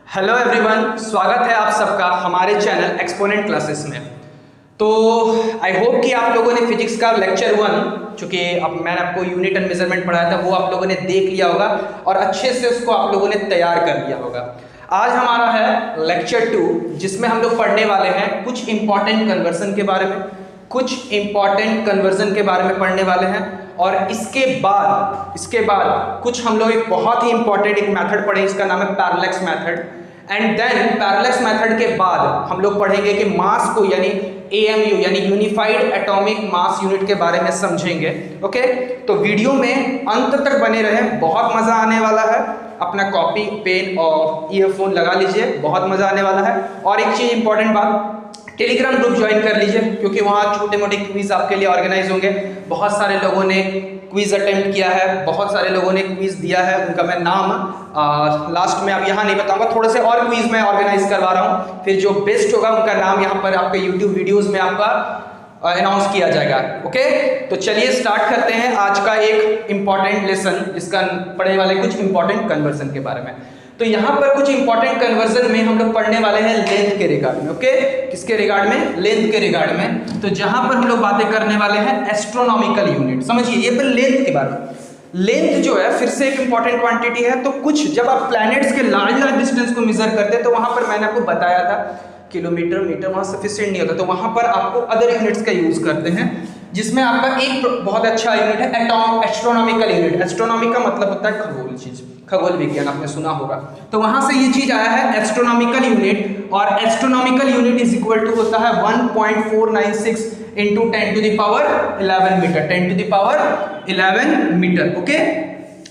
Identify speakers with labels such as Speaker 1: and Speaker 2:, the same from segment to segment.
Speaker 1: Hello everyone, स्वागत है आप सबका हमारे चैनल एक्सपोनेंट क्लासेस में। तो आई होप कि आप लोगों ने फिजिक्स का लेक्चर 1 चूँकि अब मैंने आपको यूनिट एंड मेजरमेंट पढ़ाया था वो आप लोगों ने देख लिया होगा और अच्छे से उसको आप लोगों ने तैयार कर लिया होगा। आज हमारा है लेक्चर 2 जिसमें हम लोग पढ़ने वाले हैं कुछ इंपॉर्टेंट कन्वर्जन के बारे में, पढ़ने वाले हैं। और इसके बाद कुछ हम लोग एक बहुत ही इंपॉर्टेंट एक मेथड पढ़े, इसका नाम है parallax method. And then parallax method के बाद हम लोग पढ़ेंगे कि मास को यानी AMU यानी यूनिफाइड एटॉमिक मास यूनिट के बारे में समझेंगे। ओके, तो वीडियो में अंत तक बने रहें, बहुत मजा आने वाला है। अपना कॉपी पेन और ईयरफोन लगा लीजिए, बहुत मजा आने वाला है। और एक चीज इंपॉर्टेंट बात, टेलीग्राम ग्रुप ज्वाइन कर लीजिए क्योंकि वहाँ छोटे मोटे क्विज आपके लिए ऑर्गेनाइज होंगे। बहुत सारे लोगों ने क्विज अटेम्प्ट किया है, बहुत सारे लोगों ने क्विज दिया है, उनका मैं नाम लास्ट में अब यहाँ नहीं बताऊंगा, थोड़े से और क्विज मैं ऑर्गेनाइज करवा रहा हूँ। फिर जो बेस्ट होगा उनका नाम यहाँ पर आपके यूट्यूब वीडियोज में आपका अनाउंस किया जाएगा। ओके, तो चलिए स्टार्ट करते हैं आज का एक इंपॉर्टेंट लेसन, जिसका पढ़ने वाले कुछ इंपॉर्टेंट कन्वर्जन के बारे में। तो यहाँ पर कुछ इंपॉर्टेंट कन्वर्जन में हम लोग पढ़ने वाले हैं लेंथ के रिगार्ड में। ओके, किसके रिगार्ड में? लेंथ के रिगार्ड में। तो जहां पर हम लोग बातें करने वाले हैं एस्ट्रोनॉमिकल यूनिट, समझिए ये पर लेंथ के बारे में। लेंथ जो है फिर से एक इंपॉर्टेंट क्वांटिटी है। तो कुछ जब आप प्लैनेट्स के लार्ज डिस्टेंस को मेजर करते हैं तो वहां पर मैंने आपको बताया था किलोमीटर मीटर वहां सफिशिएंट नहीं होता, तो वहां पर आपको अदर यूनिट्स का यूज करते हैं, जिसमें आपका एक बहुत अच्छा यूनिट है एस्ट्रोनॉमिकल यूनिट। एस्ट्रोनॉमी का मतलब होता है खगोल चीज, खगोल विज्ञान आपने सुना होगा। तो वहां से ये चीज आया है एस्ट्रोनॉमिकल यूनिट। और astronomical unit is equal to होता है 1.496 into 10 to the power 11 metre, 10 to the power 11 metre. Okay,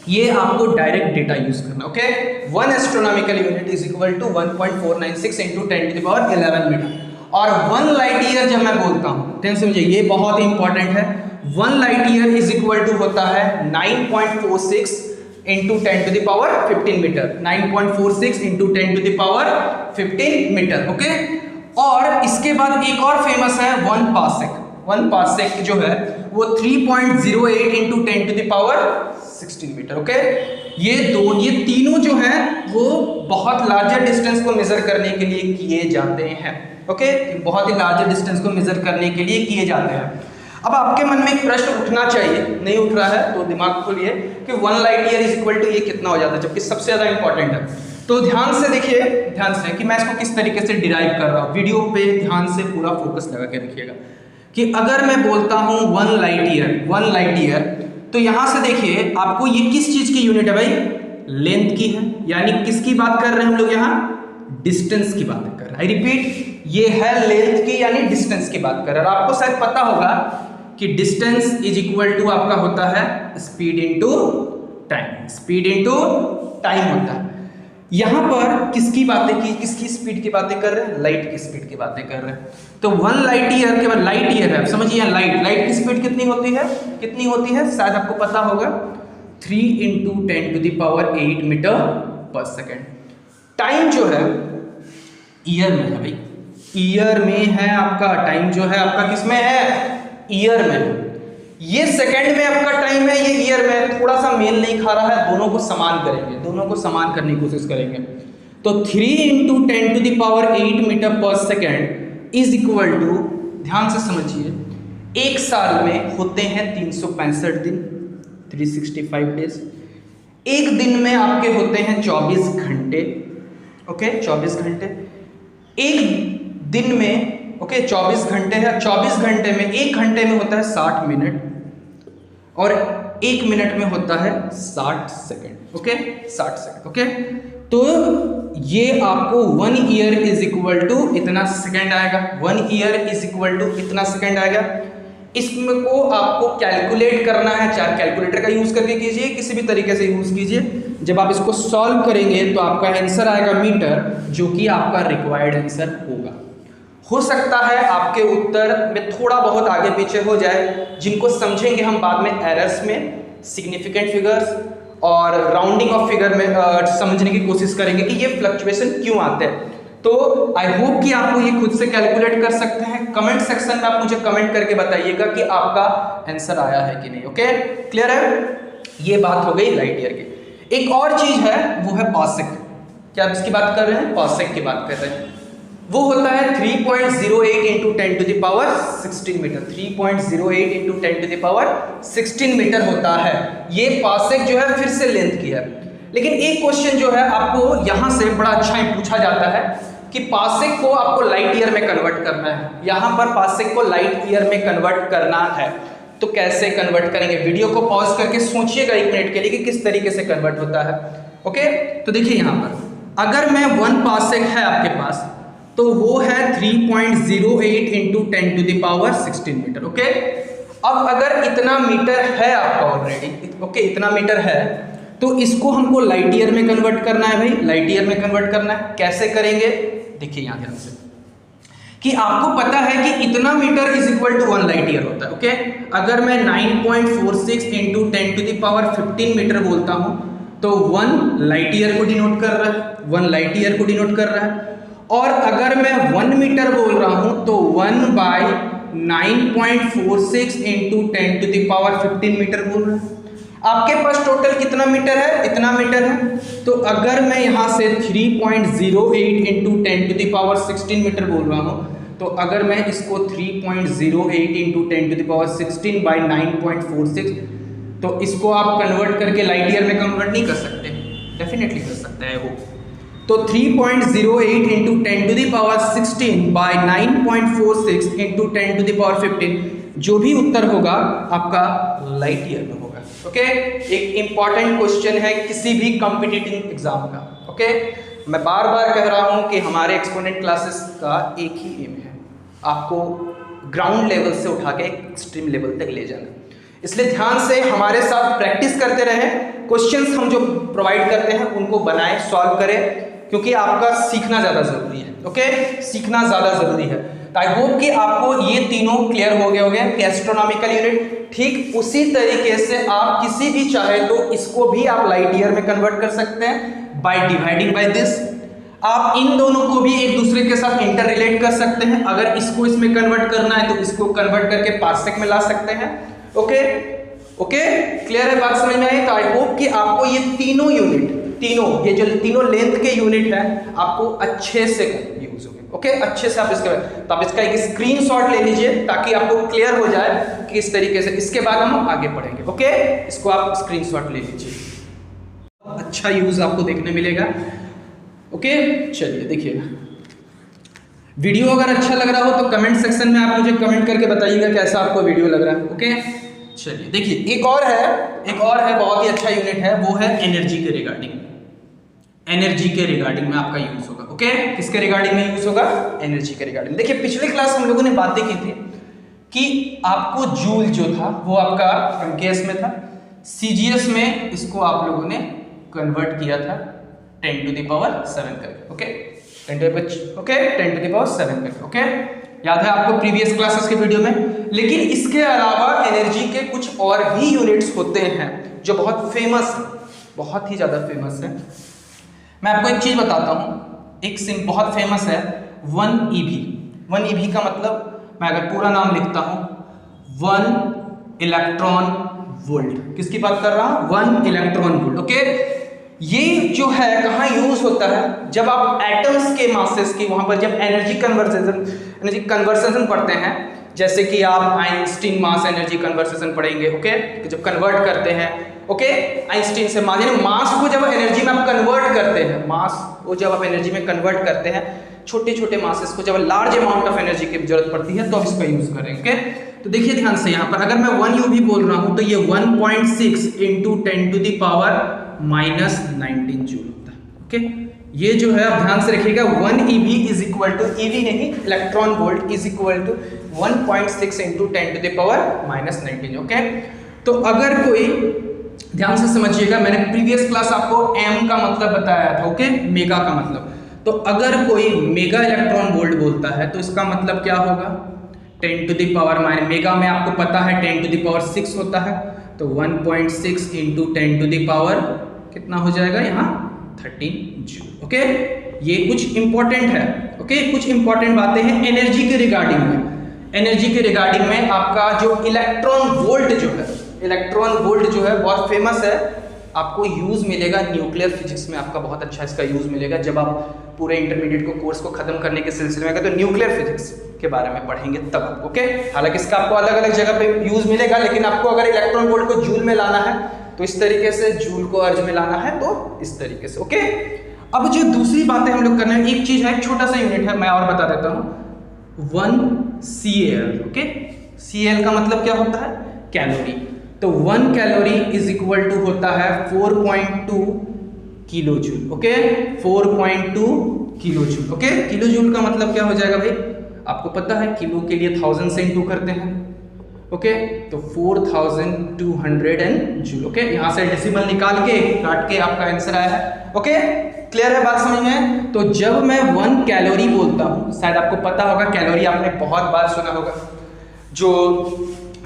Speaker 1: ये आपको डायरेक्ट डेटा यूज करना। Okay, 1 astronomical unit is equal to 1.496 into 10 to the power 11 metre. और 1 light year जब मैं बोलता हूँ, ध्यान समझिए ये बहुत ही इंपॉर्टेंट है। 1 light year is equal to होता है 9.46 into 10 to the power 15 metre, 9.46 into 10 to the power 15 metre. Okay, और इसके बाद एक और फेमस है 1 पार्सेक। 1 पार्सेक जो है वो 3.08 into 10 to the power 16 metre. Okay, ये तीनों जो है वो बहुत लार्जर डिस्टेंस को मेजर करने के लिए किए जाते हैं। ओके, बहुत ही लार्जर डिस्टेंस को मेजर करने के लिए किए जाते हैं। अब आपके मन में एक प्रश्न उठना चाहिए, नहीं उठ रहा है तो दिमाग खोलिए कि 1 light year is equal to ये कितना हो जाता है, जबकि सबसे ज्यादा इंपॉर्टेंट है। तो ध्यान से देखिए, ध्यान से कि मैं इसको किस तरीके से डिराइव कर रहा हूँ, वीडियो पे ध्यान से पूरा फोकस लगा के रखिएगा। कि अगर मैं बोलता हूँ 1 लाइट ईयर, तो यहां से देखिए आपको ये किस चीज की यूनिट है भाई? लेंथ की है। यानी किसकी बात कर रहे हैं हम लोग यहाँ? डिस्टेंस की बात कर रहे हैं। आई रिपीट, ये है लेंथ की यानी डिस्टेंस की बात कर रहे हैं। और आपको शायद पता होगा कि डिस्टेंस इज इक्वल टू आपका होता है speed into time, speed into time होता है। यहां पर किसकी बातें की, किसकी स्पीड की बातें कर रहे हैं? लाइट की स्पीड की बातें कर रहे हैं। तो 1 लाइट ईयर के बाद लाइट ईयर है, समझिए लाइट की स्पीड कितनी होती है? शायद आपको पता होगा 3 into 10 to the power 8 metre per second. Time जो है ईयर में है भाई, ईयर में है आपका टाइम जो है आपका किसमें है? ईयर में। ये सेकंड में आपका टाइम है, ये ईयर में, थोड़ा सा मेल नहीं खा रहा है, दोनों को समान करेंगे, दोनों को समान करने की कोशिश करेंगे। तो 3 into 10 to the power 8 metre per second is equal to, ध्यान से समझिए, एक साल में होते हैं 365 दिन, 365 डेज। एक दिन में आपके होते हैं 24 घंटे। ओके, 24 घंटे एक दिन में। ओके, 24 घंटे है, 24 घंटे में 1 घंटे में होता है 60 मिनट और 1 मिनट में होता है 60 सेकंड। Okay, 60 second. ओके, तो ये आपको 1 ईयर इज इक्वल टू इतना सेकंड आएगा, 1 ईयर इज इक्वल टू इतना सेकंड आएगा। इसमें को आपको कैलकुलेट करना है, चाहे कैलकुलेटर का यूज करके कीजिए, किसी भी तरीके से यूज कीजिए। जब आप इसको सॉल्व करेंगे तो आपका आंसर आएगा मीटर, जो कि आपका रिक्वायर्ड आंसर होगा। हो सकता है आपके उत्तर में थोड़ा बहुत आगे पीछे हो जाए, जिनको समझेंगे हम बाद में एरर्स में, सिग्निफिकेंट फिगर्स और राउंडिंग ऑफ फिगर में समझने की कोशिश करेंगे कि ये फ्लक्चुएशन क्यों आते हैं। तो आई होप कि आपको ये खुद से कैलकुलेट कर सकते हैं। कमेंट सेक्शन में आप मुझे कमेंट करके बताइएगा कि आपका आंसर आया है कि नहीं। ओके, क्लियर है? ये बात हो गई लाइट ईयर की। एक और चीज है वो है पार्सेक। क्या आप इसकी बात कर रहे हैं? पार्सेक की बात कर रहे हैं। वो होता है 3.08 into 10 to the power 16 metre. 3.08 into 10 to the power 16 metre होता है। ये पार्सेक जो है फिर से लेंथ की है। लेकिन एक क्वेश्चन जो है आपको यहाँ से बड़ा अच्छा पूछा जाता है कि पार्सेक को आपको लाइट ईयर में कन्वर्ट करना है। यहाँ पर पार्सेक को लाइट ईयर में कन्वर्ट करना है, तो कैसे कन्वर्ट करेंगे? वीडियो को पॉज करके सोचिएगा 1 मिनट के लिए कि किस तरीके से कन्वर्ट होता है। ओके, तो देखिए यहाँ पर अगर मैं 1 पार्सेक है आपके पास तो वो है 3.08 into 10 to the power 16 metre. Okay, अब अगर इतना मीटर है आपका ऑलरेडी, ओके इतना मीटर है, तो इसको हमको लाइट ईयर में कन्वर्ट करना है भाई, लाइट ईयर में कन्वर्ट करना है। कैसे करेंगे? देखिए यहाँ ध्यान से कि आपको पता है कि इतना metre is equal to 1 light year होता है। ओके, अगर मैं 9.46 into 10 to the power 15 metre बोलता हूं तो 1 लाइट ईयर को डिनोट कर रहा है, 1 लाइट ईयर को डिनोट कर रहा है। और अगर मैं 1 मीटर बोल रहा हूं तो 1 by 9.46 into 10 to the power 15 metre बोल रहा है। आपके पास टोटल कितना मीटर है? इतना मीटर है। तो अगर मैं यहाँ से 3.08 into 10 to the power 16 metre बोल रहा हूँ, तो अगर मैं इसको 3.08 into 10 to the power 16 by 9.46, तो इसको आप कन्वर्ट करके लाइट ईयर में कन्वर्ट नहीं कर सकते? डेफिनेटली कर सकते हैं वो। तो 3.08 into 10 to the power 16 by 9.46 into 10 to the power 15, जो भी उत्तर होगा आपका लाइट ईयर में होगा। ओके, एक इंपॉर्टेंट क्वेश्चन है किसी भी कॉम्पिटिटिव एग्जाम का। ओके, मैं बार बार कह रहा हूं कि हमारे एक्सपोनेंट क्लासेस का एक ही एम है, आपको ग्राउंड लेवल से उठा के एक्सट्रीम लेवल तक ले जाना। इसलिए ध्यान से हमारे साथ प्रैक्टिस करते रहें, क्वेश्चंस हम जो प्रोवाइड करते हैं उनको बनाएं, सॉल्व करें, क्योंकि आपका सीखना ज़्यादा ज़रूरी है। ओके, सीखना ज़्यादा ज़रूरी है। तो आई होप कि आपको ये तीनों क्लियर हो गए होंगे कि एस्ट्रोनॉमिकल यूनिट, ठीक उसी तरीके से आप किसी भी चाहे तो इसको भी आप लाइट ईयर में कन्वर्ट कर सकते हैं बाय डिवाइडिंग बाय दिस। आप इन दोनों को भी एक दूसरे के साथ इंटर रिलेट कर सकते हैं। अगर इसको इसमें कन्वर्ट करना है तो इसको कन्वर्ट करके पार्सेक में ला सकते हैं। ओके ओके, क्लियर है? बात समझ में आई? तो आई होप कि आपको ये तीनों यूनिट, ये जो तीनों लेंथ के यूनिट है आपको अच्छे से यूज होंगे। ओके, अच्छे से आप तो आप इसका एक स्क्रीनशॉट ले लीजिए ताकि आपको क्लियर हो जाए कि किस तरीके से। इसके बाद हम आगे बढ़ेंगे। ओके, इसको आप स्क्रीनशॉट ले लीजिए, अच्छा यूज आपको देखने मिलेगा। ओके, चलिए देखिएगा। वीडियो अगर अच्छा लग रहा हो तो कमेंट सेक्शन में आप मुझे कमेंट करके बताइएगा कैसा आपको वीडियो लग रहा है। ओके, चलिए देखिए, एक और है बहुत ही अच्छा यूनिट है, वो है एनर्जी के रिगार्डिंग। एनर्जी के रिगार्डिंग में आपका यूज होगा। ओके, किसके रिगार्डिंग में यूज होगा? एनर्जी के रिगार्डिंग। देखिए, पिछले क्लास हम लोगों ने बातें की थी कि आपको जूल जो था वो आपका एमकेएस में था, सीजीएस में इसको आप लोगों ने कन्वर्ट किया था 10 टू द पावर 7 करके। ओके, 10 टू द पावर 7 करके। ओके, याद है आपको प्रीवियस क्लासेस के वीडियो में। लेकिन इसके अलावा एनर्जी के कुछ और भी यूनिट्स होते हैं जो बहुत फेमस है, बहुत ही ज्यादा फेमस है। मैं आपको एक चीज बताता हूं, एक सिम बहुत फेमस है 1 EV। 1 EV का मतलब, मैं अगर पूरा नाम लिखता हूं, 1 इलेक्ट्रॉन वोल्ट। किसकी बात कर रहा हूं? 1 इलेक्ट्रॉन वोल्ट। ओके, ये जो है कहाँ यूज होता है? जब आप एटम्स के मासेस की, वहां पर जब एनर्जी कन्वर्सेशन पढ़ते हैं, जैसे कि आप आइंस्टीन मास एनर्जी कन्वर्सेशन पढ़ेंगे। ओके, जब कन्वर्ट करते हैं, ओके, आइंस्टीन से मास को जब एनर्जी में आप कन्वर्ट करते हैं, मास को जब आप एनर्जी में कन्वर्ट करते हैं, छोटे छोटे मासेस को जब लार्ज अमाउंट ऑफ एनर्जी की जरूरत पड़ती है तो आप इसका यूज करेंगे। ओके, तो देखिए ध्यान से, यहाँ पर अगर मैं 1 UV बोल रहा हूं तो ये 1.6 into 10 to the power -19 joule होता है। ओके, ये जो है आप ध्यान से रखिएगा, 1 EV is equal to, EV नहीं, electron volt is equal to 1.6 into 10 to the power -19। Okay, तो अगर कोई, ध्यान से समझिएगा, मैंने प्रीवियस क्लास आपको M का मतलब बताया था। ओके, मेगा का मतलब। तो अगर कोई मेगा इलेक्ट्रॉन वोल्ट बोलता है तो इसका मतलब क्या होगा? 10 टू द पावर मेगा में आपको पता है 10 टू द पावर 6 होता है, तो 1.6 इंटू 10 टू द पावर कितना हो जाएगा यहाँ? 13 जूल। ओके, ये कुछ इंपॉर्टेंट है। ओके, कुछ इंपॉर्टेंट बातें हैं एनर्जी के रिगार्डिंग में। एनर्जी के रिगार्डिंग में आपका जो इलेक्ट्रॉन वोल्ट जो है बहुत फेमस है। आपको यूज़ मिलेगा न्यूक्लियर फिजिक्स में, आपका बहुत अच्छा इसका यूज़ मिलेगा जब आप पूरे इंटरमीडिएट को कोर्स को खत्म करने के सिलसिले में गए तो न्यूक्लियर फिजिक्स के बारे में पढ़ेंगे तब। ओके, हालांकि इसका आपको अलग अलग जगह पे यूज़ मिलेगा, लेकिन आपको अगर इलेक्ट्रॉन वोल्ट को जूल में लाना है तो इस तरीके से, जूल को अर्ज में लाना है तो इस तरीके से। ओके, अब जो दूसरी बातें हम लोग करना है, एक चीज है, एक छोटा सा यूनिट है, मैं और बता देता हूं, 1 CL। ओके, CL का मतलब क्या होता है? कैलोरी। तो 1 कैलोरी इज इक्वल टू होता है 4.2 kilo joule. Okay, 4.2 kilo joule. Okay, kilo joule का मतलब क्या हो जाएगा भाई? आपको पता है किलो के लिए 1000 से इंटू करते हैं। ओके, तो 4200 जूल। ओके, यहां से डेसिमल निकाल के काट के आपका आंसर आया है। ओके, क्लियर है बात, समझ में? तो जब मैं 1 कैलोरी बोलता हूं, शायद आपको पता होगा, कैलोरी आपने बहुत बार सुना होगा, जो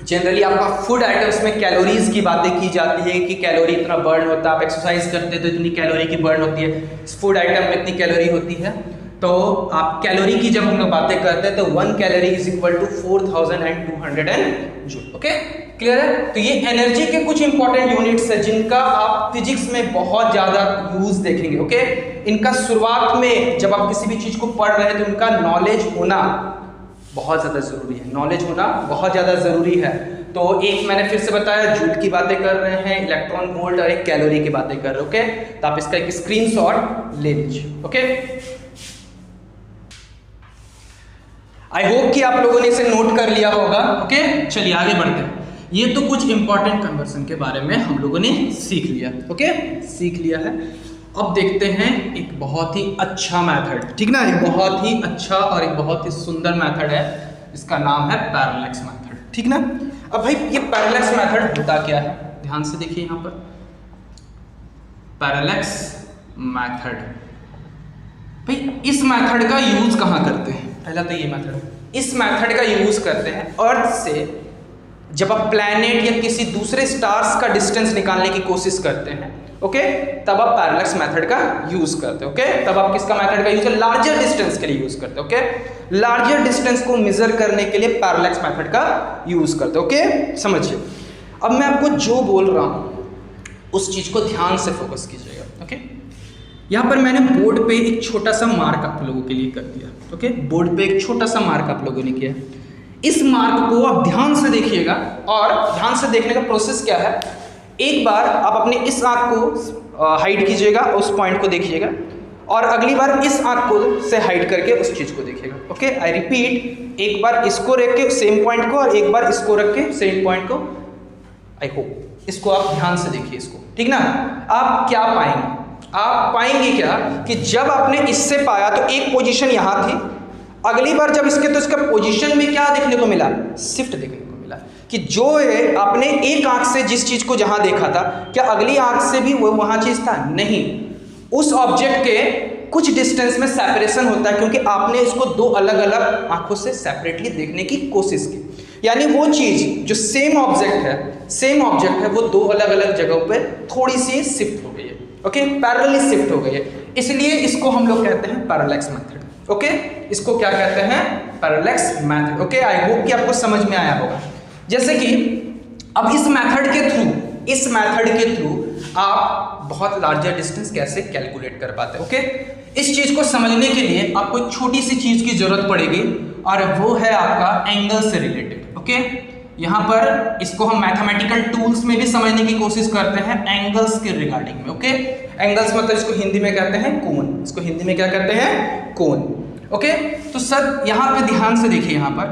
Speaker 1: जनरली आपका फूड आइटम्स में कैलोरीज की बातें की जाती है कि कैलोरी इतना बर्न होता है, आप एक्सरसाइज करते हैं तो इतनी कैलोरी की बर्न होती है, इस फूड आइटम में इतनी कैलोरी होती है। तो आप कैलोरी की जब हम लोग बातें करते हैं तो 1 calorie is equal to 4200 joule. Okay, clear है? तो ये एनर्जी के कुछ इंपॉर्टेंट यूनिट्स है जिनका आप फिजिक्स में बहुत ज्यादा यूज देखेंगे। ओके, इनका शुरुआत में जब आप किसी भी चीज को पढ़ रहे हैं तो इनका नॉलेज होना बहुत ज्यादा जरूरी है, नॉलेज होना बहुत ज्यादा जरूरी है। तो एक मैंने फिर से बताया, जूल की बातें कर रहे हैं, इलेक्ट्रॉन वोल्ट और एक कैलोरी की बातें कर रहे हैं। ओके, तो आप इसका एक स्क्रीनशॉट ले लीजिए। ओके, आई होप कि आप लोगों ने इसे नोट कर लिया होगा। ओके, चलिए आगे बढ़ते हैं। ये तो कुछ इंपॉर्टेंट कन्वर्सन के बारे में हम लोगों ने सीख लिया। ओके, सीख लिया है। अब देखते हैं एक बहुत ही अच्छा मेथड, ठीक ना, एक बहुत ही अच्छा और एक बहुत ही सुंदर मेथड है, इसका नाम है पैरेलैक्स मेथड, ठीक ना। अब भाई ये पैरेलैक्स मेथड होता क्या है, ध्यान से देखिए यहाँ पर, पैरेलैक्स मेथड। भाई इस मेथड का यूज कहाँ करते हैं? पहला तो ये मेथड, इस मेथड का यूज करते हैं अर्थ से जब आप प्लैनेट या किसी दूसरे स्टार्स का डिस्टेंस निकालने की कोशिश करते हैं। ओके, तब आप पैरेलैक्स मेथड का यूज करते हैं। ओके, तब आप किसका मेथड का यूज है? लार्जर डिस्टेंस के लिए यूज करते हैं। ओके, लार्जर डिस्टेंस को मेजर करने के लिए पैरेलैक्स मेथड का यूज करते हैं। ओके, समझिए। अब मैं आपको जो बोल रहा हूं उस चीज को ध्यान से फोकस कीजिएगा। ओके, यहाँ पर मैंने बोर्ड पे एक छोटा सा मार्क आप लोगों के लिए कर दिया। ओके, बोर्ड पे एक छोटा सा मार्क आप लोगों ने किया। इस मार्क को आप ध्यान से देखिएगा, और ध्यान से देखने का प्रोसेस क्या है, एक बार आप अपने इस आंख को हाइड कीजिएगा, उस पॉइंट को देखिएगा, और अगली बार इस आंख को से हाइड करके उस चीज को देखिएगा। ओके, आई रिपीट, एक बार इसको रख के सेम पॉइंट को और एक बार इसको रख के सेम पॉइंट को। आई होप इसको आप ध्यान से देखिए इसको, ठीक ना। आप क्या पाएंगे? आप पाएंगे क्या कि जब आपने इससे पाया तो एक पोजीशन यहां थी, अगली बार जब इसके तो इसका पोजीशन में क्या देखने को मिला? शिफ्ट देखने को मिला, कि जो है आपने एक आंख से जिस चीज को जहां देखा था, क्या अगली आंख से भी वो वहां चीज था? नहीं, उस ऑब्जेक्ट के कुछ डिस्टेंस में सेपरेशन होता है, क्योंकि आपने इसको दो अलग अलग आंखों से सेपरेटली देखने की कोशिश की। यानी वो चीज जो सेम ऑब्जेक्ट है वो दो अलग अलग जगहों पे थोड़ी सी शिफ्ट हो गई है। ओके, पैरेलली शिफ्ट हो गई है, इसलिए इसको हम लोग कहते हैं पैरेलैक्स मेथड। ओके, इसको क्या कहते हैं? Parallax method. Okay, I hope कि आपको समझ में आया होगा। जैसे कि अब इस मेथड के थ्रू आप बहुत लार्जर डिस्टेंस कैसे कैलकुलेट कर पाते हैं। ओके, इस चीज को समझने के लिए आपको एक छोटी सी चीज की जरूरत पड़ेगी, और वो है आपका एंगल से रिलेटेड। ओके, यहाँ पर इसको हम मैथमेटिकल टूल्स में भी समझने की कोशिश करते हैं, एंगल्स के रिगार्डिंग में। ओके, एंगल्स मतलब इसको हिंदी में कहते हैं कोण, इसको हिंदी में क्या कहते हैं? कोण। ओके, तो सर यहाँ पे ध्यान से देखिए यहाँ पर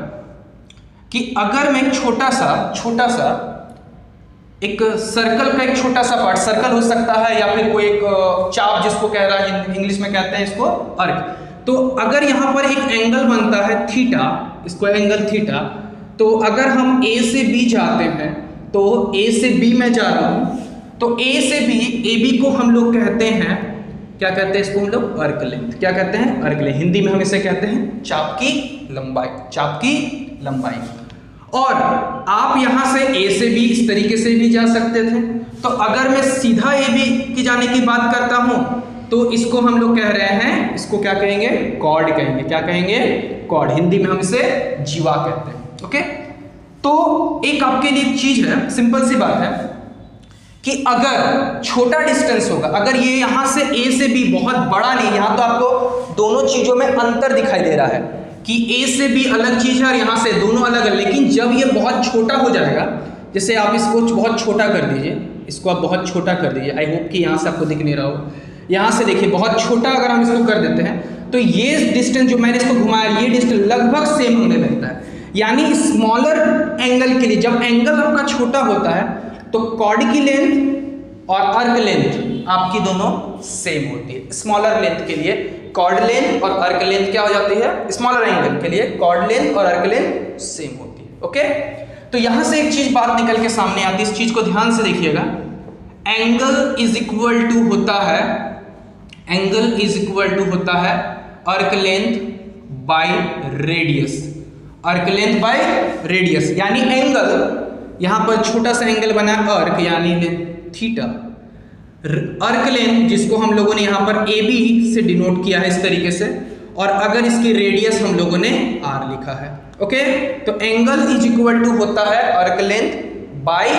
Speaker 1: कि अगर मैं एक छोटा सा एक सर्कल का एक छोटा सा पार्ट, सर्कल हो सकता है या फिर कोई एक चाप जिसको कह रहा है, इंग्लिश में कहते हैं इसको अर्क। तो अगर यहाँ पर एक एंगल बनता है थीटा, इसको एंगल थीटा, तो अगर हम A से B जाते हैं, तो A से B में जा रहा हूं, तो A से B, AB को हम लोग कहते हैं, क्या कहते हैं इसको हम लोग? अर्क लेंथ। क्या कहते हैं? अर्क लेंथ। हिंदी में हम इसे कहते हैं चाप की लंबाई, चाप की लंबाई। और आप यहां से A से B इस तरीके से भी जा सकते थे। तो अगर मैं सीधा AB की जाने की बात करता हूं, तो इसको हम लोग कह रहे हैं, इसको क्या कहेंगे? कॉर्ड कहेंगे। क्या कहेंगे? कॉर्ड। हिंदी में हम इसे जीवा कहते हैं। ओके, तो एक आपके लिए चीज है, सिंपल सी बात है कि अगर छोटा डिस्टेंस होगा, अगर ये यहाँ से ए से बी बहुत बड़ा नहीं, यहाँ तो आपको दोनों चीज़ों में अंतर दिखाई दे रहा है कि ए से बी अलग चीज़ है और यहाँ से दोनों अलग है, लेकिन जब ये बहुत छोटा हो जाएगा, जैसे आप इसको बहुत छोटा कर दीजिए, इसको आप बहुत छोटा कर दीजिए, आई होप कि यहाँ से आपको दिख नहीं रहा हो, यहाँ से देखिए बहुत छोटा अगर हम इसको कर देते हैं तो ये डिस्टेंस जो मैंने इसको घुमाया, ये डिस्टेंस लगभग सेम होने लगता है। यानी स्मॉलर एंगल के लिए, जब एंगल आपका छोटा होता है तो कॉर्ड की लेंथ और अर्क लेंथ आपकी दोनों सेम होती है। स्मॉलर लेंथ के लिए कॉर्ड लेंथ और अर्क लेंथ क्या हो जाती है, स्मॉलर एंगल के लिए कॉर्ड लेंथ और अर्क लेंथ सेम होती है। ओके, तो यहां से एक चीज बात निकल के सामने आती है, इस चीज को ध्यान से देखिएगा। एंगल इज इक्वल टू होता है, एंगल इज इक्वल टू होता है अर्क लेंथ बाय रेडियस, अर्क लेंथ बाय रेडियस। यानी एंगल, यहां पर छोटा सा एंगल बना है अर्क यानी थीटा, अर्क लेंथ जिसको हम लोगों ने यहाँ पर ए बी से डिनोट किया है इस तरीके से, और अगर इसकी रेडियस हम लोगों ने आर लिखा है। ओके, तो एंगल इज इक्वल टू होता है अर्क लेंथ बाय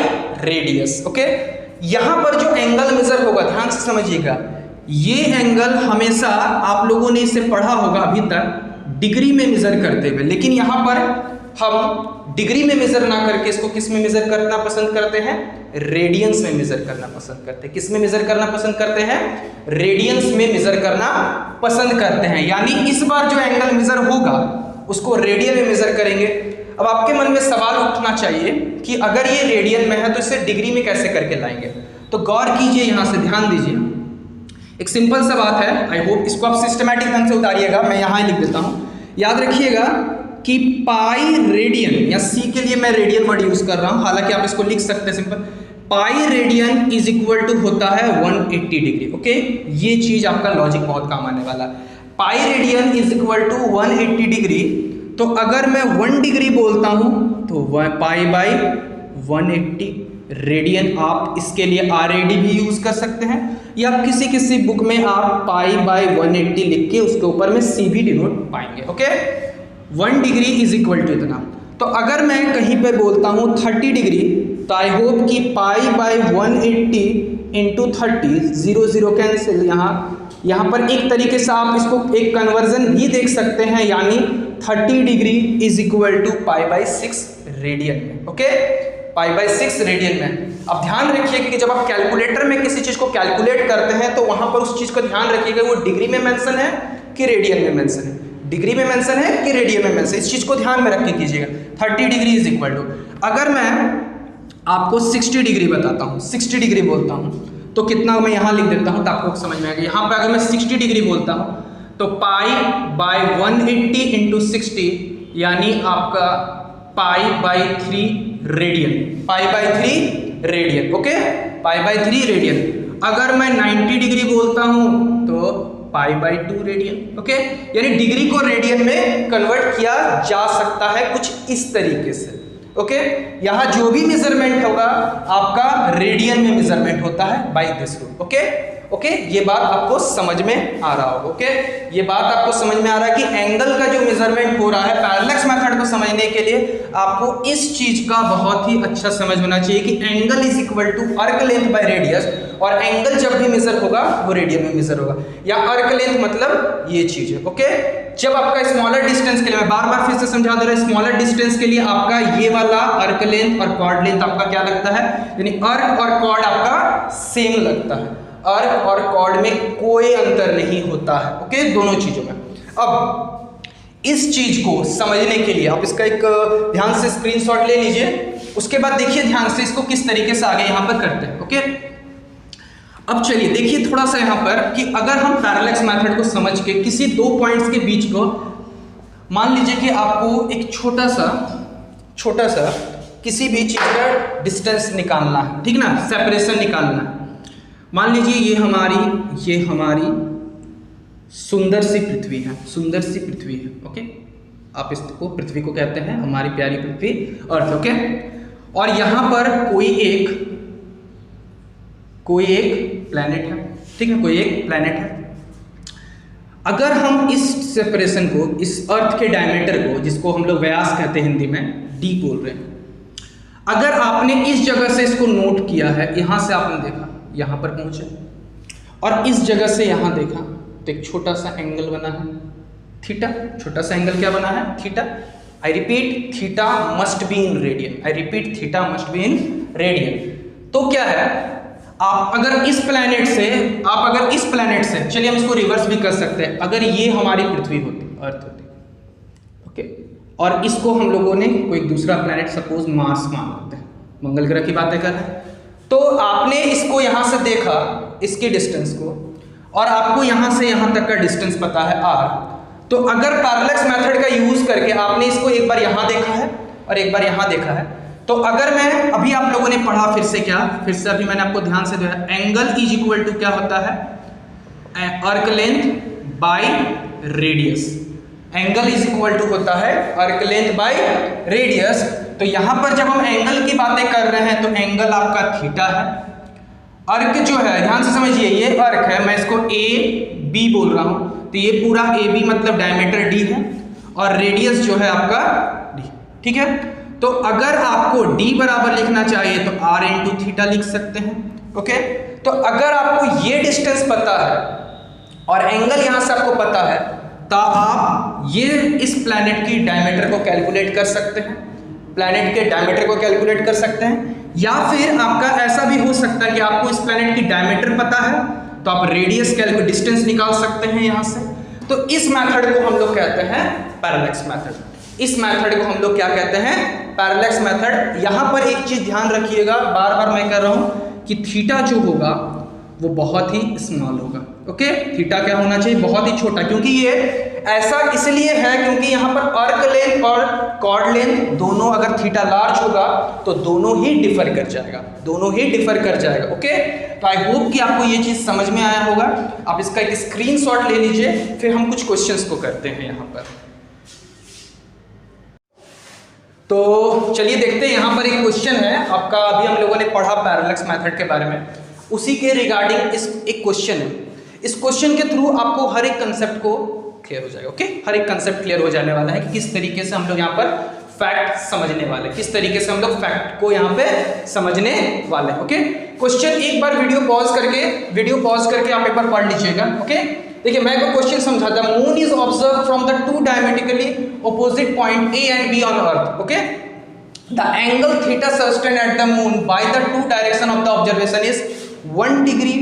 Speaker 1: रेडियस। ओके, यहां पर जो एंगल मेजर होगा, ध्यान से समझिएगा, ये एंगल हमेशा आप लोगों ने इसे पढ़ा होगा अभी तक डिग्री में मेजर करते हुए, लेकिन यहां पर हम डिग्री में मेजर ना करके इसको किस में मेजर करना पसंद करते हैं, रेडियंस में मेजर करना पसंद करते हैं। किस में मेजर करना पसंद करते हैं, रेडियंस में मेजर करना पसंद करते हैं। यानी इस बार जो एंगल मेजर होगा उसको रेडियन में मेजर करेंगे। अब आपके मन में सवाल उठना चाहिए कि अगर ये रेडियन में है तो इसे डिग्री में कैसे करके लाएंगे। तो गौर कीजिए, यहां से ध्यान दीजिए, एक सिंपल सा बात है, आई होप इसको आप सिस्टमैटिक ढंग से उतारिएगा, मैं यहां लिख देता हूं। याद रखिएगा कि पाई रेडियन, या सी के लिए मैं रेडियन वर्ड यूज कर रहा हूं, हालांकि आप इसको लिख सकते हैं simple, pi radian is equal to होता है 180 डिग्री। ओके, ये चीज आपका लॉजिक बहुत काम आने वाला है। Pi radian is equal to 180 degree, तो अगर मैं 1 डिग्री बोलता हूं तो पाई बाई 180 रेडियन, आप इसके लिए RAD भी यूज कर सकते हैं, या किसी किसी बुक में आप पाई बाई 180 लिख के उसके ऊपर में C भी डिनोट पाएंगे। Okay, 1 degree is equal to इतना। तो अगर मैं कहीं पे बोलता हूँ 30 डिग्री, तो आई होप कि पाई बाई 180 इंटू 30, 0 0 कैंसिल, यहाँ पर एक तरीके से आप इसको एक कन्वर्जन भी देख सकते हैं, यानी 30 degree is equal to pi by 6 radian में। ओके, पाई बाई 6 रेडियन में। अब ध्यान रखिए कि जब आप कैलकुलेटर में किसी चीज को कैलकुलेट करते हैं तो वहां पर उस चीज को ध्यान रखिएगा वो डिग्री में मेंशन है कि रेडियन में मेंशन है, डिग्री में मेंशन है कि रेडियन में मेंशन, इस चीज को ध्यान में रख के कीजिएगा। 30 डिग्री इज इक्वल टू, अगर मैं आपको 60 डिग्री बताता हूँ, 60 डिग्री बोलता हूँ तो कितना, मैं यहाँ लिख देता हूँ तो आपको समझ में आएगा। यहाँ पे अगर मैं 60 डिग्री बोलता हूँ तो पाई बाई 180 इंटू 60, यानी आपका pi by 3 radian, pi by 3 radian. Okay, pi by 3 radian. अगर मैं 90 डिग्री बोलता हूँ तो पाई बाई 2 रेडियन। ओके, यानी डिग्री को रेडियन में कन्वर्ट किया जा सकता है कुछ इस तरीके से। ओके, यहाँ जो भी मेजरमेंट होगा आपका रेडियन में मेजरमेंट होता है बाई दिस रूल। ओके, ये बात आपको समझ में आ रहा होगा। ओके, ये बात आपको समझ में आ रहा है कि एंगल का जो मेजरमेंट हो रहा है, पैरेलैक्स मेथड को समझने के लिए आपको इस चीज का बहुत ही अच्छा समझ होना चाहिए कि एंगल इज इक्वल टू अर्क लेंथ बाय रेडियस, और एंगल जब भी मेजर होगा वो रेडियन में मेजर होगा, या अर्क लेंथ मतलब ये चीज है। ओके, जब आपका स्मॉलर डिस्टेंस के लिए, मैं बार बार फिर से समझा दे रहा हूं, स्मॉलर डिस्टेंस के लिए आपका ये वाला अर्क लेंथ और कॉर्ड लेंथ आपका क्या लगता है, यानी अर्क और कॉर्ड आपका सेम लगता है, अर्क और कॉर्ड में कोई अंतर नहीं होता है। ओके, दोनों चीजों में। अब इस चीज को समझने के लिए आप इसका एक ध्यान से स्क्रीनशॉट ले लीजिए, उसके बाद देखिए ध्यान से इसको किस तरीके से आगे यहां पर करते हैं। ओके, अब चलिए देखिए थोड़ा सा यहां पर कि अगर हम पैरेलैक्स मेथड को समझ के किसी दो पॉइंट्स के बीच को, मान लीजिए कि आपको एक छोटा सा किसी भी चीज का डिस्टेंस निकालना है, ठीक ना, सेपरेशन निकालना है। मान लीजिए ये हमारी सुंदर सी पृथ्वी है, सुंदर सी पृथ्वी है। ओके, आप इसको पृथ्वी को कहते हैं, हमारी प्यारी पृथ्वी अर्थ। ओके, और यहां पर कोई एक प्लैनेट है, ठीक है, कोई एक प्लैनेट है। अगर हम इस सेपरेशन को, इस अर्थ के डायमीटर को, जिसको हम लोग व्यास कहते हैं हिंदी में, d बोल रहे हैं, अगर आपने इस जगह से इसको नोट किया है, यहां से आपने देखा यहां पर पहुंचे, और इस जगह से यहां देखा तो एक छोटा सा एंगल बना है थीटा। छोटा सा एंगल क्या बना है? Theta. I repeat, theta must be in radian. I repeat, theta must be in radian. तो क्या है, आप अगर इस प्लैनेट से चलिए हम इसको रिवर्स भी कर सकते हैं। अगर ये हमारी पृथ्वी होती, अर्थ होती, ओके, और इसको हम लोगों ने कोई दूसरा प्लैनेट सपोज मार्स मान लेते हैं, मंगल ग्रह की बातें कर रहे हैं, तो आपने इसको यहां से देखा, इसकी डिस्टेंस को, और आपको यहां से यहां तक का डिस्टेंस पता है r, तो अगर पैरेलक्स मेथड का यूज करके आपने इसको एक बार यहां देखा है और एक बार यहां देखा है, तो अगर मैं अभी आप लोगों ने पढ़ा फिर से अभी मैंने आपको ध्यान से दिया, एंगल इज इक्वल टू क्या होता है? Arc length by radius. Angle is equal to होता है आर्क लेंथ बाय रेडियस। तो यहां पर जब हम एंगल की बातें कर रहे हैं तो एंगल आपका थीटा है। अर्क जो है, ध्यान से समझिए, ये अर्क है, मैं इसको ए बी बोल रहा हूं, तो ये पूरा ए बी मतलब डायमीटर डी है, और रेडियस जो है आपका डी। ठीक है, तो अगर आपको डी बराबर लिखना चाहिए तो आर इंटू थीटा लिख सकते हैं। ओके, तो अगर आपको ये डिस्टेंस पता है और एंगल यहां से आपको पता है, तो आप ये इस प्लैनेट की डायमीटर को कैलकुलेट कर सकते हैं, प्लैनेट के डायमीटर को कैलकुलेट कर सकते हैं। या फिर आपका ऐसा भी हो सकता है कि आपको इस प्लैनेट की डायमीटर पता है तो आप रेडियस कैलकुलेट डिस्टेंस निकाल सकते हैं यहां से। तो इस मेथड को हम लोग कहते हैं पैरेलक्स मेथड। इस मेथड को हम लोग क्या कहते हैं? पैरेलक्स मेथड। यहां पर एक चीज ध्यान रखिएगा, बार बार मैं कह रहा हूं कि थीटा जो होगा वो बहुत ही स्मॉल होगा। ओके, थीटा क्या होना चाहिए? बहुत ही छोटा, क्योंकि ये ऐसा इसलिए है क्योंकि यहाँ पर आर्क लेंथ और कॉर्ड लेंथ दोनों, अगर थीटा लार्ज होगा तो दोनों ही डिफर कर जाएगा, दोनों ही डिफर कर जाएगा। ओके, तो आई होप कि आपको ये चीज समझ में आया होगा। आप इसका एक स्क्रीनशॉट ले लीजिए, फिर हम कुछ क्वेश्चंस को करते हैं यहाँ पर। तो चलिए देखते हैं, यहाँ पर एक क्वेश्चन है आपका, अभी हम लोगों ने पढ़ा पैरेलक्स मेथड के बारे में, उसी के रिगार्डिंग इस एक क्वेश्चन है। इस क्वेश्चन के थ्रू आपको हर एक कंसेप्ट को क्लियर हो जाएगा। ओके, हर एक कंसेप्ट क्लियर हो जाने वाला है कि किस तरीके से हम लोग यहाँ पर फैक्ट समझने वाले, किस तरीके से हम लोग फैक्ट को यहाँ पे समझने वाले। ओके, क्वेश्चन एक बार वीडियो पॉज करके आप एक बार पढ़ लीजिएगा। ओके, देखिए मैं को क्वेश्चन समझाता हूं। Moon is observe from the two diametrically opposite point A and B on earth. Okay, the angle theta sustain at the moon by the two direction of the observation is 1 degree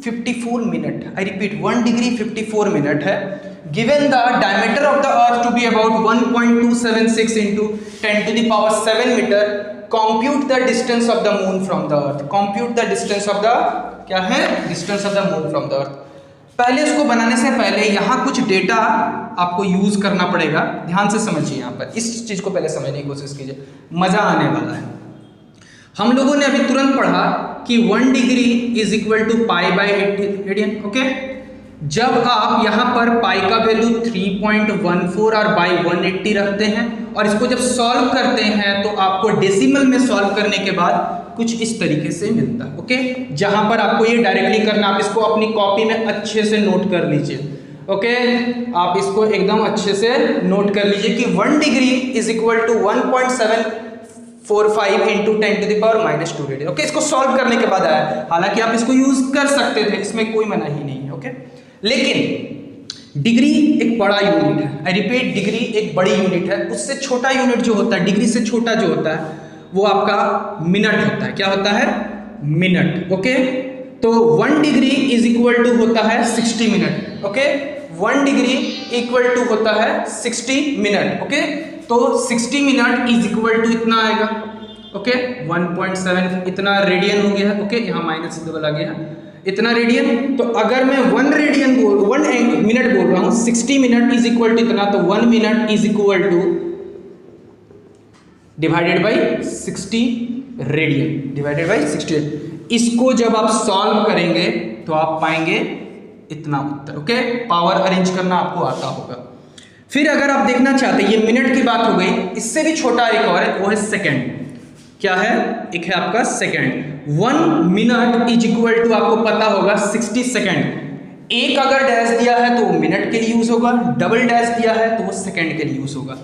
Speaker 1: 54 minute. I repeat, 1 degree 54 minute है। Given the diameter of the earth to be about 1.276 into 10 to the power 7 metre. Compute the distance of the moon from the earth. Compute the distance of the, क्या है? Distance of the moon from the earth. पहले इसको बनाने से पहले यहाँ कुछ data आपको यूज करना पड़ेगा, ध्यान से समझिए। यहाँ पर इस चीज को पहले समझने की कोशिश कीजिए, मजा आने वाला है। हम लोगों ने अभी तुरंत पढ़ा कि 1 degree is equal to pi by 80 radian. Okay, जब आप यहाँ पर पाई का वैल्यू 3.14 और बाई 180 रखते हैं और इसको जब सॉल्व करते हैं तो आपको डेसिमल में सॉल्व करने के बाद कुछ इस तरीके से मिलता है। ओके, जहां पर आपको ये डायरेक्टली करना, आप इसको अपनी कॉपी में अच्छे से नोट कर लीजिए। ओके, आप इसको एकदम अच्छे से नोट कर लीजिए कि 1 degree is equal to 1.745 into 10 to the power -2 radian. Okay, इसको सॉल्व करने के बाद आया, हालांकि आप इसको यूज कर सकते थे, इसमें कोई मनाही नहीं है। ओके, लेकिन डिग्री एक बड़ा यूनिट है। आई रिपीट, डिग्री एक बड़ी यूनिट है। उससे छोटा यूनिट जो होता है, डिग्री से छोटा जो होता है, वो आपका मिनट होता है। क्या होता है? मिनट। ओके, तो 1 डिग्री इज इक्वल टू होता है 60 minute. Okay, 1 degree equal to होता है 60 मिनट। ओके, तो 60 मिनट इज इक्वल टू इतना आएगा। ओके, 1.7 इतना रेडियन हो गया है। ओके, यहाँ माइनस डबल आ गया, इतना रेडियन। तो अगर मैं 1 मिनट बोल रहा हूँ, 60 मिनट इज इक्वल टू इतना, तो 1 minute is equal two divided by 60 radian, divided by 60। इसको जब आप सॉल्व करेंगे तो आप पाएंगे इतना उत्तर। ओके, पावर अरेंज करना आपको आता होगा। फिर अगर आप देखना चाहते हैं, ये मिनट की बात हो गई, इससे भी छोटा एक और है, वो है सेकंड। क्या है? एक है आपका second. 1 minute is equal to, आपको पता होगा, 60 सेकंड। एक अगर डैश दिया है तो वो मिनट के लिए यूज होगा, डबल डैश दिया है तो वो सेकंड के लिए यूज होगा।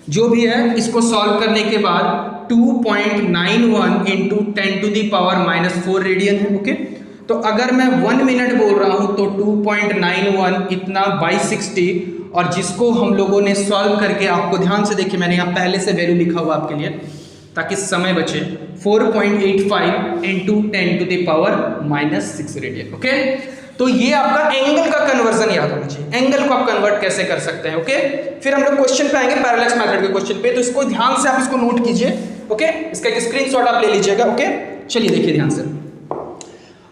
Speaker 1: जो भी है, इसको सॉल्व करने के बाद 2.91 इंटू 10⁻⁻⁴ रेडियन है। ओके, तो अगर मैं 1 मिनट बोल रहा हूँ तो 2.91 इतना बाई 60, और जिसको हम लोगों ने सॉल्व करके, आपको ध्यान से देखिए मैंने यहाँ पहले से वैल्यू लिखा हुआ आपके लिए ताकि समय बचे, 4.85 इंटू 10⁻⁻�6 रेडियन। ओके, तो ये आपका एंगल का कन्वर्जन याद होना चाहिए, एंगल को आप कन्वर्ट कैसे कर सकते हैं। ओके, फिर हम लोग क्वेश्चन पे आएंगे, पैरेलैक्स मेथड के क्वेश्चन पे, तो इसको ध्यान से आप इसको नोट कीजिए। ओके, इसका एक स्क्रीनशॉट आप ले लीजिएगा। ओके, चलिए देखिए ध्यान से।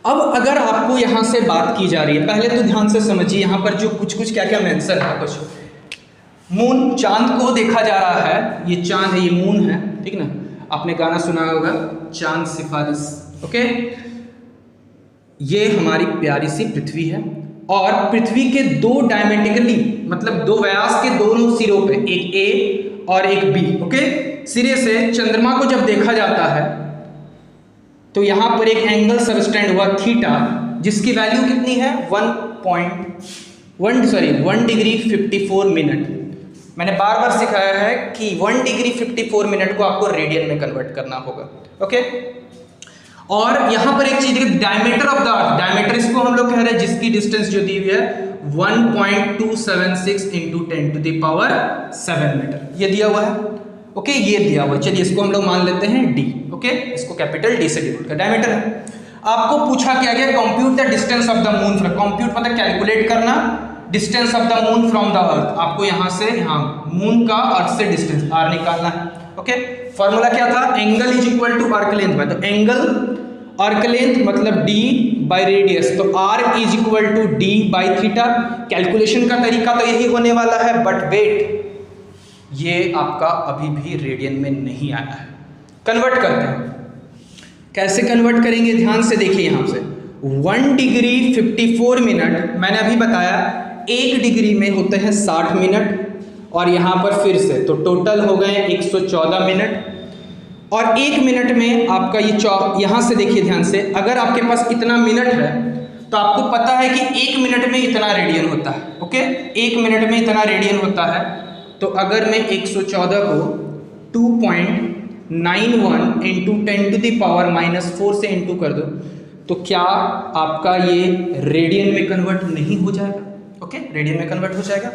Speaker 1: अब अगर आपको यहाँ से बात की जा रही है, पहले तो ध्यान से समझिए यहाँ पर जो कुछ क्या क्या मेंशन है। कुछ मून, चांद को देखा जा रहा है, ये चांद है, ये मून है, ठीक ना, आपने गाना सुना होगा चांद सिफारिश। ओके, ये हमारी प्यारी सी पृथ्वी है, और पृथ्वी के दो डायमेट्रिकली, मतलब दो व्यास के दोनों सिरों पे, एक ए और एक बी, ओके, सिरे से चंद्रमा को जब देखा जाता है तो यहां पर एक एंगल सबस्टेंड हुआ थीटा, जिसकी वैल्यू कितनी है 1 डिग्री 54 मिनट। मैंने बार बार सिखाया है कि 1 डिग्री 54 मिनट को आपको रेडियन में कन्वर्ट करना होगा। ओके, और यहां पर एक चीज, diameter of the earth, diameter इसको हम लोग कह रहे हैं जिसकी डिस्टेंस जो दी हुई है 1.276 इंटू 10⁻⁷ मीटर, ये दिया हुआ है। ओके, ये दिया हुआ है, चलिए इसको हम लोग मान लेते हैं डी। ओके, इसको कैपिटल डी से डिनोट कर, डायमीटर है। आपको पूछा क्या गया, compute the distance of the moon from, compute मतलब कैलकुलेट करना, distance of the moon from the earth. आपको यहां से यहाँ मून का अर्थ से डिस्टेंस आर निकालना है। ओके, फॉर्मूला क्या था, angle is equal to arc length, तो एंगल आर्क लेंथ मतलब d बाई रेडियस, तो r is equal to d by theta. Calculation का तरीका तो यही होने वाला है, बट वेट, ये आपका अभी भी रेडियन में नहीं आया है। कन्वर्ट करते हैं, कैसे कन्वर्ट करेंगे, ध्यान से देखिए। यहाँ से 1 डिग्री 54 मिनट, मैंने अभी बताया 1 डिग्री में होते हैं 60 मिनट, और यहाँ पर फिर से तो टोटल हो गए 114 मिनट, और 1 मिनट में आपका ये यहाँ से देखिए ध्यान से, अगर आपके पास इतना मिनट है तो आपको पता है कि 1 मिनट में इतना रेडियन होता है। ओके, 1 मिनट में इतना रेडियन होता है, तो अगर मैं 114 को 2.91 इंटू 10⁻⁻⁴ से इंटू कर दो, तो क्या आपका ये रेडियन में कन्वर्ट नहीं हो जाएगा। ओके, रेडियन में कन्वर्ट हो जाएगा।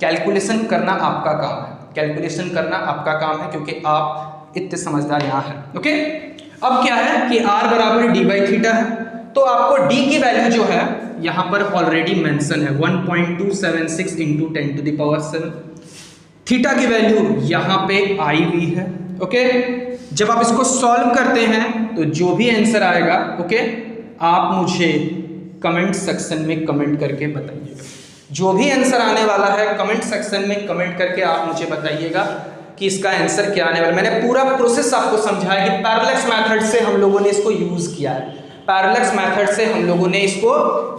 Speaker 1: कैलकुलेशन करना आपका काम है, कैलकुलेशन करना आपका काम है, क्योंकि आप इतने समझदार यहाँ है। ओके, अब क्या है कि r बराबर d बाई थीटा है, तो आपको d की वैल्यू जो है यहाँ पर ऑलरेडी मेंशन है 1.276 इंटू 10⁻⁷। थीटा की वैल्यू यहाँ पे आई हुई है। ओके, जब आप इसको सॉल्व करते हैं तो जो भी आंसर आएगा, ओके, आप मुझे कमेंट सेक्शन में कमेंट करके बताइएगा। जो भी आंसर आने वाला है कमेंट सेक्शन में कमेंट करके आप मुझे बताइएगा कि इसका आंसर क्या आने वाला है। मैंने पूरा प्रोसेस आपको समझाया कि पैरेलैक्स मेथड से हम लोगों ने इसको यूज किया है, पैरेलैक्स मेथड से हम लोगों ने इसको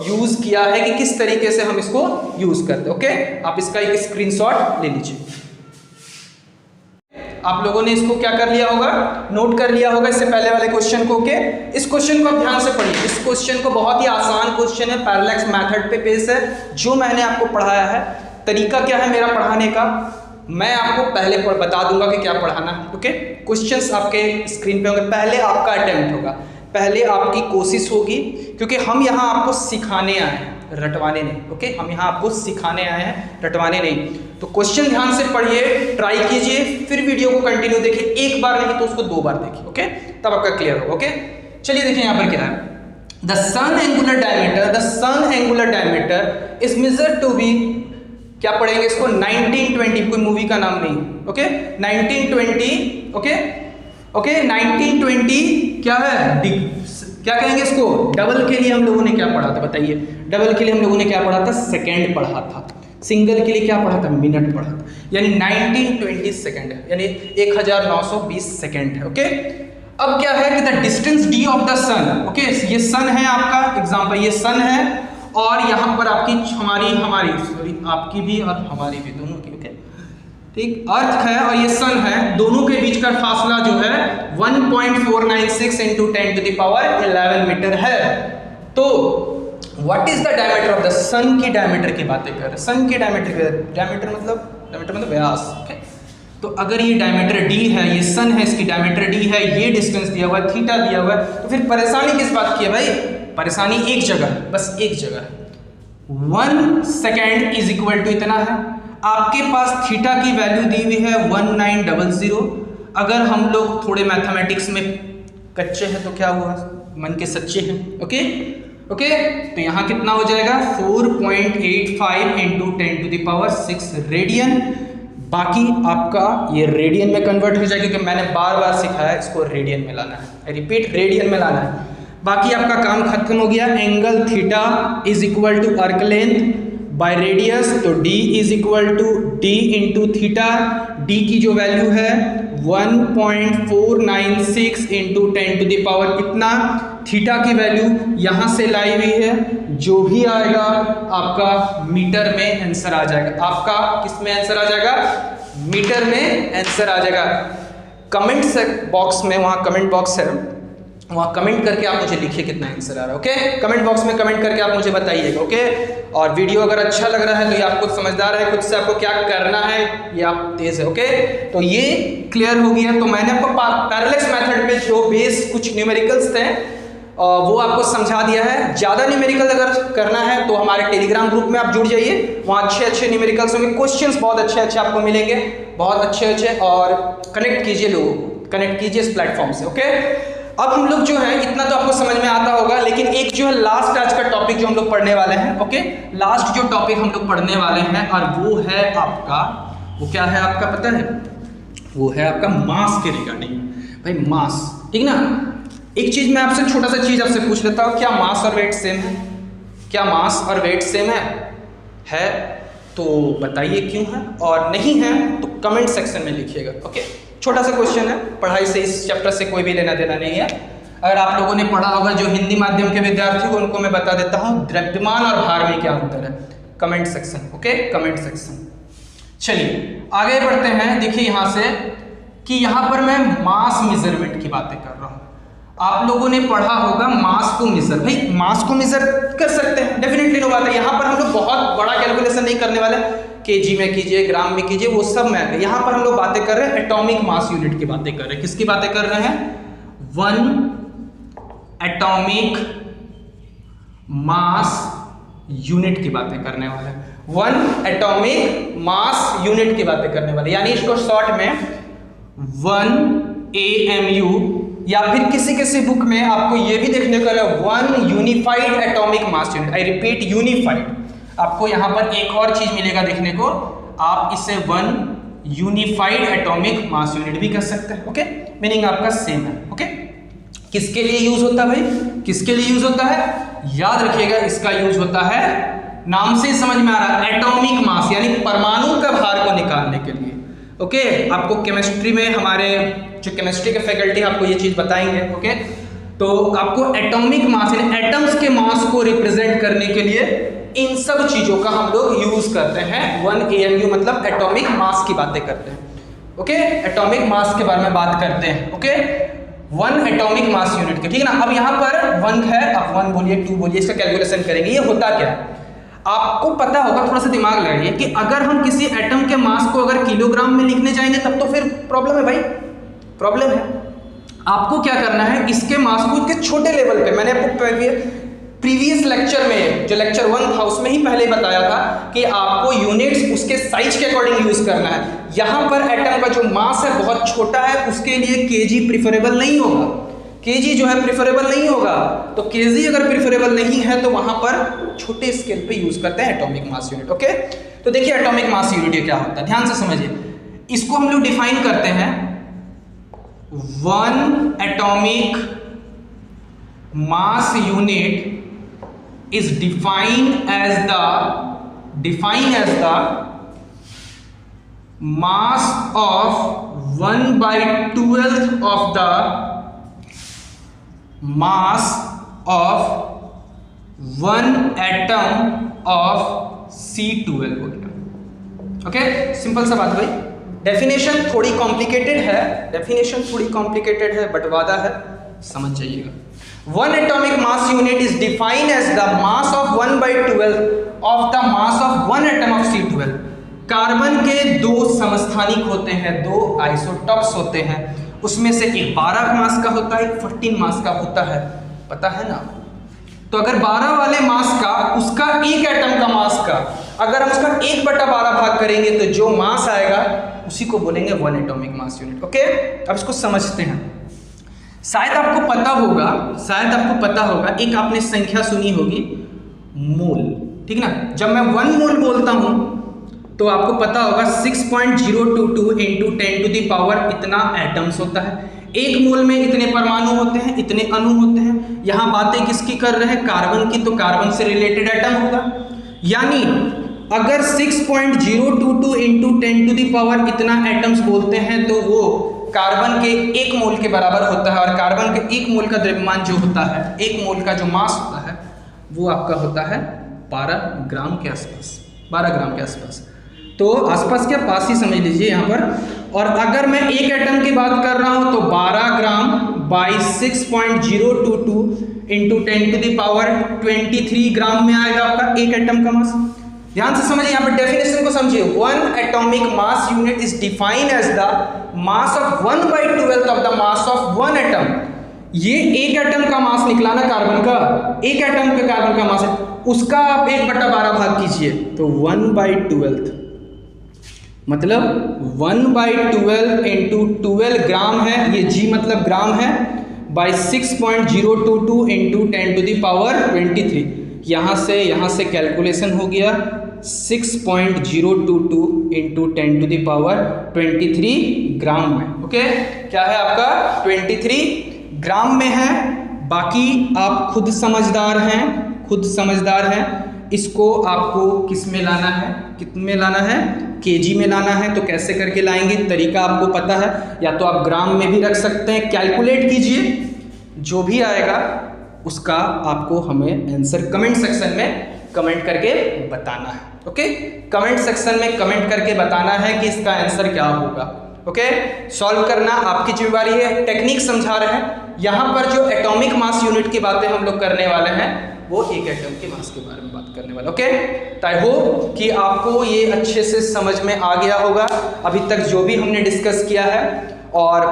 Speaker 1: यूज किया है कि किस तरीके से हम इसको यूज करते हैं। ओके, आप इसका एक स्क्रीनशॉट ले लीजिए। आप लोगों ने इसको क्या कर लिया होगा, नोट कर लिया होगा इससे पहले वाले क्वेश्चन को। ओके, इस क्वेश्चन को आप ध्यान से पढ़िए। इस क्वेश्चन को बहुत ही आसान क्वेश्चन है, पैरेलैक्स मेथड पे बेस है, जो मैंने आपको पढ़ाया है। तरीका क्या है मेरा पढ़ाने का, मैं आपको पहले बता दूंगा कि क्या पढ़ाना है। ओके, क्वेश्चंस आपके स्क्रीन पे होंगे, पहले आपका अटेम्प्ट होगा, पहले आपकी कोशिश होगी, क्योंकि हम यहाँ आपको सिखाने आए हैं, रटवाने नहीं। ओके, हम यहाँ आपको सिखाने आए हैं, रटवाने नहीं। तो क्वेश्चन ध्यान से पढ़िए, ट्राई कीजिए, फिर वीडियो को कंटिन्यू देखिए, एक बार नहीं तो उसको 2 बार देखिए। ओके, तब आपका क्लियर होगा। ओके, चलिए देखिए यहाँ पर क्या है, the sun angular diameter is measured to be, क्या पढ़ेंगे इसको, 1920, कोई मूवी का नाम नहीं। ओके, 1920, ओके 1920 क्या है, क्या कहेंगे इसको, डबल के लिए हम लोगों ने क्या पढ़ा था बताइए, डबल के लिए हम लोगों ने क्या पढ़ा था, सेकंड पढ़ा था। सिंगल के लिए क्या पढ़ा था, मिनट पढ़ा था। यानी 1920 सेकंड है, यानी 1920 सेकंड है। ओके, अब क्या है कि the distance d of the sun, okay, ये सन है आपका एग्जांपल, ये सन है, और यहाँ पर आपकी हमारी सॉरी आपकी भी और हमारी भी, दोनों की। ओके, ठीक, अर्थ है और ये सन है, दोनों के बीच का फासला जो है 1.496 इंटू 10⁻11 मीटर है। तो what is the diameter of the sun, की डायमीटर की बातें कर रहे हैं, सन की डायमीटर मतलब व्यास। ओके, तो अगर ये डायमीटर d है, ये सन है, इसकी डायमीटर d है, ये डिस्टेंस दिया हुआ है, थीटा दिया हुआ है, तो फिर परेशानी किस बात की है भाई? परेशानी एक जगह, बस एक जगह, 1 सेकेंड इज इक्वल टू इतना है। आपके पास थीटा की वैल्यू दी हुई है 1900। अगर हम लोग थोड़े मैथमेटिक्स में कच्चे हैं तो क्या हुआ, मन के सच्चे हैं, ओके ओके। तो यहाँ कितना हो जाएगा 4.85 इंटू 10⁶ रेडियन। बाकी आपका ये रेडियन में कन्वर्ट हो जाएगा, क्योंकि मैंने बार बार सिखाया इसको रेडियन में लाना है, आई रिपीट रेडियन में लाना है। बाकी आपका काम खत्म हो गया। Angle theta is equal to arc length by radius, तो d is equal to d into theta. d की जो वैल्यू है 1.496 इंटू 10⁻, इतना। थीटा की वैल्यू यहाँ से लाई हुई है, जो भी आएगा आपका मीटर में आंसर आ जाएगा। आपका किस में आंसर आ जाएगा? मीटर में आंसर आ जाएगा। कमेंट बॉक्स में, वहाँ कमेंट बॉक्स है, वहाँ कमेंट करके आप मुझे लिखिए कितना आंसर आ रहा है, ओके। कमेंट बॉक्स में कमेंट करके आप मुझे बताइएगा, ओके। और वीडियो अगर अच्छा लग रहा है तो ये आप खुद समझदार है, खुद से आपको क्या करना है ये आप तेज है, ओके। तो ये क्लियर हो गया। तो मैंने आपको पैरेलल मेथड में जो बेस कुछ न्यूमेरिकल्स थे वो आपको समझा दिया है। ज़्यादा न्यूमेरिकल अगर करना है तो हमारे टेलीग्राम ग्रुप में आप जुड़ जाइए, वहाँ अच्छे अच्छे न्यूमेरिकल्स होंगे, क्वेश्चंस बहुत अच्छे अच्छे आपको मिलेंगे, बहुत अच्छे अच्छे। और कनेक्ट कीजिए लोगों को, कनेक्ट कीजिए इस प्लेटफॉर्म से, ओके। अब हम लोग जो है इतना तो आपको समझ में आता होगा, लेकिन एक जो है लास्ट आज का टॉपिक जो हम लोग पढ़ने वाले हैं, ओके। लास्ट जो टॉपिक हम लोग पढ़ने वाले हैं और वो है आपका, वो क्या है आपका पता है? वो है आपका मास के रिगार्डिंग। भाई मास, ठीक ना। एक चीज मैं आपसे छोटा सा चीज आपसे पूछ लेता हूँ, क्या मास और वेट सेम है? क्या मास और वेट सेम है? तो बताइए क्यों है, और नहीं है तो कमेंट सेक्शन में लिखिएगा, ओके। छोटा सा क्वेश्चन है, पढ़ाई से, इस चैप्टर से कोई भी लेना देना नहीं है। अगर आप लोगों ने पढ़ा होगा, जो हिंदी माध्यम के विद्यार्थी को, उनको मैं बता देता हूँ द्रव्यमान और भार में क्या अंतर है। Comment section, okay, comment section. चलिए आगे बढ़ते हैं। देखिए यहाँ से कि यहाँ पर मैं मास मेजरमेंट की बातें कर रहा हूँ। आप लोगों ने पढ़ा होगा मास को मेजर, भाई मास को मेजर कर सकते हैं, डेफिनेटली नो बात है। यहाँ पर हम लोग बहुत बड़ा कैलकुलेशन नहीं करने वाले, केजी में कीजिए, ग्राम में कीजिए, वो सब में आएगा। यहाँ पर हम लोग बातें कर रहे हैं एटॉमिक मास यूनिट की बातें कर रहे हैं। किसकी बातें कर रहे हैं? 1 एटॉमिक मास यूनिट की बातें करने वाले हैं। 1 एटॉमिक मास यूनिट की बातें करने वाले, यानी इसको शॉर्ट में 1 AMU, या फिर किसी किसी बुक में आपको ये भी देखने को मिलेगा 1 unified atomic mass unit. I repeat unified. आपको यहाँ पर एक और चीज मिलेगा देखने को, आप इसे 1 यूनिफाइड एटॉमिक मास यूनिट भी कह सकते हैं, ओके। मीनिंग आपका सेम है, ओके। किसके लिए यूज होता है भाई? किसके लिए यूज होता है? याद रखिएगा, इसका यूज होता है, नाम से समझ में आ रहा है, एटॉमिक मास यानी परमाणु का भार को निकालने के लिए, ओके। आपको केमिस्ट्री में, हमारे जो केमिस्ट्री के फैकल्टी आपको ये चीज बताएंगे, ओके। तो आपको एटॉमिक मास यानी एटम्स के मास को रिप्रेजेंट करने के लिए इन सब चीजों का हम लोग यूज करते हैं। 1 AMU मतलब एटॉमिक मास की बातें करते हैं, ओके। एटॉमिक मास के बारे में बात करते हैं, ओके। 1 एटॉमिक मास यूनिट के, ठीक है ना। अब यहाँ पर 1 है, अब 1 बोलिए, 2 बोलिए, इसका कैलकुलेशन करेंगे। ये होता क्या है आपको पता होगा, थोड़ा सा दिमाग लगाइए कि अगर हम किसी एटम के मास को अगर किलोग्राम में लिखने जाएंगे तब तो फिर प्रॉब्लम है भाई, प्रॉब्लम है। आपको क्या करना है, इसके मास को इसके छोटे लेवल पे, मैंने आपको प्रीवियस लेक्चर में, जो लेक्चर 1 था उसमें ही पहले बताया था कि आपको यूनिट्स उसके साइज के अकॉर्डिंग यूज करना है। यहाँ पर एटम का जो मास है बहुत छोटा है, उसके लिए केजी प्रिफरेबल नहीं होगा, केजी जो है प्रिफरेबल नहीं होगा। तो केजी अगर प्रिफरेबल नहीं है तो वहां पर छोटे स्केल पे यूज करते हैं एटॉमिक मास यूनिट, ओके। तो देखिए एटॉमिक मास यूनिट क्या होता है, ध्यान से समझिए। इसको हम लोग डिफाइन करते हैं, 1 atomic mass unit is defined as the mass of 1/12 of the mass of 1 atom of C12 हो गया, ओके। सिंपल सा बात भाई। डेफिनेशन थोड़ी कॉम्प्लिकेटेड है, डेफिनेशन थोड़ी कॉम्प्लिकेटेड है, बट वादा है, समझ जाइएगा। 1 atomic mass unit is defined as the mass of 1/12 of the mass of 1 atom of C12। Carbon के दो समस्थानिक होते हैं, दो आइसोटॉप्स होते हैं, उसमें से एक 12 मास का होता है, एक 14 मास का होता है, पता है ना। तो अगर 12 वाले मास का उसका एक एटम का मास का अगर हम उसका 1/12 भाग करेंगे तो जो मास आएगा उसी को बोलेंगे 1 एटॉमिक मास यूनिट। ओके, अब इसको समझते हैं। शायद आपको पता होगा, एक आपने संख्या सुनी होगी मोल, ठीक ना। जब मैं 1 मोल बोलता हूं तो आपको पता होगा 6.022 इंटू 10⁻, इतना एटम्स होता है। एक मोल में इतने परमाणु होते हैं, इतने अणु होते हैं। यहां बातें किसकी कर रहे हैं? कार्बन की, तो कार्बन से रिलेटेड एटम होगा। यानी अगर 6.022 इंटू 10⁻, इतना एटम्स बोलते हैं तो वो कार्बन के 1 मोल के बराबर होता है। और कार्बन के 1 मोल का द्रव्यमान जो होता है, 1 मोल का जो मास होता है, वो आपका होता है 12 ग्राम के आसपास, 12 ग्राम के आसपास। तो आसपास क्या, पास ही समझ लीजिए यहाँ पर। और अगर मैं एक एटम की बात कर रहा हूँ तो 12 ग्राम बाई 6.022 इंटू 10⁻23 ग्राम में आएगा आपका एक एटम का मास। ध्यान से समझिए, यहाँ पर डेफिनेशन को समझिए। 1 atomic mass unit is defined as the mass of 1/12 of the mass of 1 atom. ये एक एटम का मास निकला ना कार्बन का, एक एटम के कार्बन का मास है, उसका आप 1/12 भाग कीजिए तो 1/12, मतलब 1/12 इंटू 12 ग्राम है, ये जी मतलब ग्राम है, बाई 6.022 इंटू 10⁻23। यहाँ से कैलकुलेशन हो गया 6.022 इंटू 10⁻23 ग्राम में। ओके, क्या है आपका 23 ग्राम में है। बाकी आप खुद समझदार हैं, इसको आपको किस में लाना है, कितने में लाना है, केजी में लाना है। तो कैसे करके लाएंगे, तरीका आपको पता है। या तो आप ग्राम में भी रख सकते हैं, कैलकुलेट कीजिए, जो भी आएगा उसका आपको हमें आंसर कमेंट सेक्शन में कमेंट करके बताना है। ओके, कमेंट सेक्शन में कमेंट करके बताना है कि इसका आंसर क्या होगा। ओके, सॉल्व करना आपकी जिम्मेवारी है। टेक्निक समझा रहे हैं। यहाँ पर जो एटॉमिक मास यूनिट की बातें हम लोग करने वाले हैं वो एक एटम के मास के बारे में बात करने वाला। ओके, आई होप कि आपको ये अच्छे से समझ में आ गया होगा अभी तक जो भी हमने डिस्कस किया है। और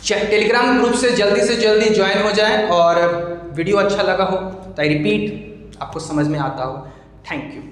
Speaker 1: टेलीग्राम ग्रुप से जल्दी ज्वाइन हो जाएं। और वीडियो अच्छा लगा हो तो आई रिपीट, आपको समझ में आता हो। Thank you.